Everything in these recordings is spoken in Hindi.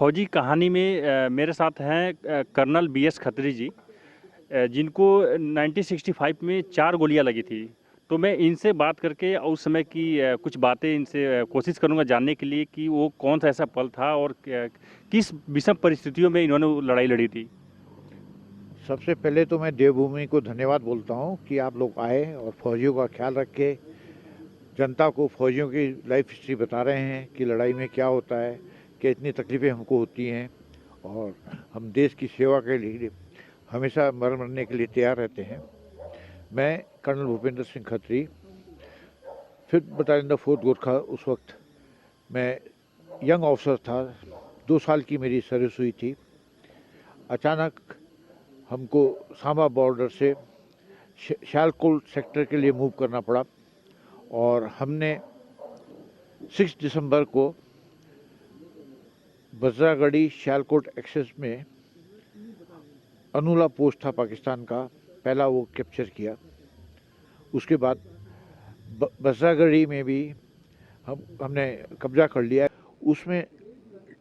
फौजी कहानी में मेरे साथ हैं कर्नल बीएस खत्री जी, जिनको 1965 में 4 गोलियां लगी थी। तो मैं इनसे बात करके उस समय की कुछ बातें इनसे कोशिश करूंगा जानने के लिए कि वो कौन सा ऐसा पल था और किस विषम परिस्थितियों में इन्होंने वो लड़ाई लड़ी थी। सबसे पहले तो मैं देवभूमि को धन्यवाद बोलता हूँ कि आप लोग आए और फौजियों का ख्याल रख के जनता को फौजियों की लाइफ हिस्ट्री बता रहे हैं कि लड़ाई में क्या होता है, कि इतनी तकलीफ़ें हमको होती हैं और हम देश की सेवा के लिए हमेशा मरने के लिए तैयार रहते हैं। मैं colonel Bhupendra Singh Khatri, 5th battalion the 4th Gorkha. उस वक्त मैं यंग ऑफिसर था, 2 साल की मेरी सर्विस हुई थी। अचानक हमको सांबा बॉर्डर से शालकोट सेक्टर के लिए मूव करना पड़ा और हमने 6 दिसंबर को बजरागढ़ी शालकोट एक्सेस में अनुला पोस्ट था पाकिस्तान का, पहला वो कैप्चर किया। उसके बाद बजरागढ़ी में भी हमने कब्जा कर लिया। उसमें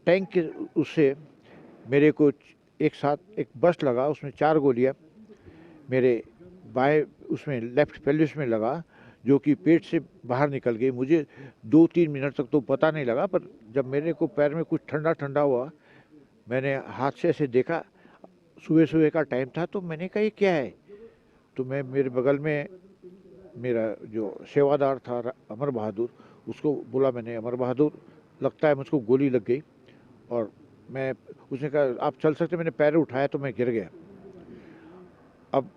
टैंक के उससे मेरे को एक साथ एक बस लगा, उसमें 4 गोलियां मेरे बाएं उसमें लेफ्ट पेल्विस में लगा, जो कि पेट से बाहर निकल गई। मुझे 2-3 मिनट तक तो पता नहीं लगा, पर जब मेरे को पैर में कुछ ठंडा ठंडा हुआ, मैंने हाथ से ऐसे देखा, सुबह सुबह का टाइम था, तो मैंने कहा ये क्या है। तो मैं मेरे बगल में मेरा जो सेवादार था अमर बहादुर, उसको बोला मैंने, अमर बहादुर लगता है मुझको गोली लग गई। और मैं उसने कहा आप चल सकते, मैंने पैर उठाया तो मैं गिर गया। अब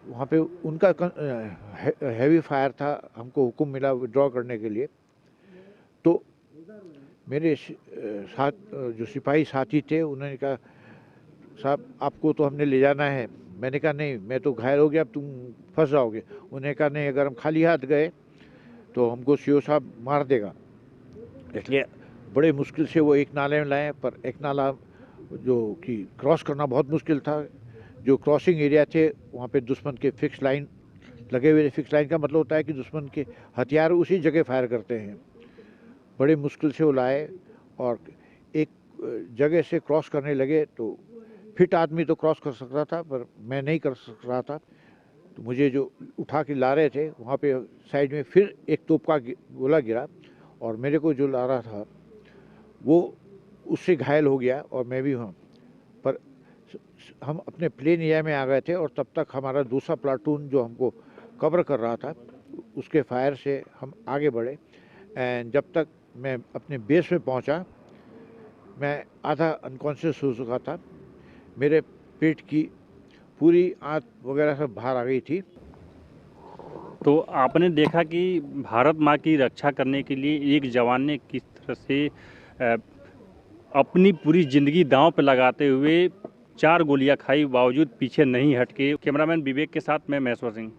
वहाँ पे उनका हैवी फायर था, हमको हुक्म मिला विड्रॉ करने के लिए। तो मेरे साथ जो सिपाही साथी थे उन्होंने कहा साहब आपको तो हमने ले जाना है। मैंने कहा नहीं, मैं तो घायल हो गया, अब तुम फंस जाओगे। उन्होंने कहा नहीं, अगर हम खाली हाथ गए तो हमको सीओ साहब मार देगा। इसलिए बड़े मुश्किल से वो एक नाले में लाए, पर एक नाला जो कि क्रॉस करना बहुत मुश्किल था। जो क्रॉसिंग एरिया थे वहाँ पे दुश्मन के फिक्स लाइन लगे हुए। फिक्स लाइन का मतलब होता है कि दुश्मन के हथियार उसी जगह फायर करते हैं। बड़े मुश्किल से वो लाए और एक जगह से क्रॉस करने लगे। तो फिट आदमी तो क्रॉस कर सकता था, पर मैं नहीं कर सक रहा था। तो मुझे जो उठा के ला रहे थे, वहाँ पे साइड में फिर एक तोप का गोला गिरा और मेरे को जो ला रहा था वो उससे घायल हो गया और मैं भी हूँ। पर हम अपने प्लेन एरिया में आ गए थे और तब तक हमारा दूसरा प्लाटून जो हमको कवर कर रहा था, उसके फायर से हम आगे बढ़े। एंड जब तक मैं अपने बेस पे पहुंचा, मैं आधा अनकॉन्शियस हो चुका था। मेरे पेट की पूरी आंत वगैरह सब बाहर आ गई थी। तो आपने देखा कि भारत माँ की रक्षा करने के लिए एक जवान ने किस तरह से अ, अपनी पूरी ज़िंदगी दांव पे लगाते हुए 4 गोलियां खाई, बावजूद पीछे नहीं हटके। कैमरामैन विवेक के साथ मैं महेश्वर सिंह।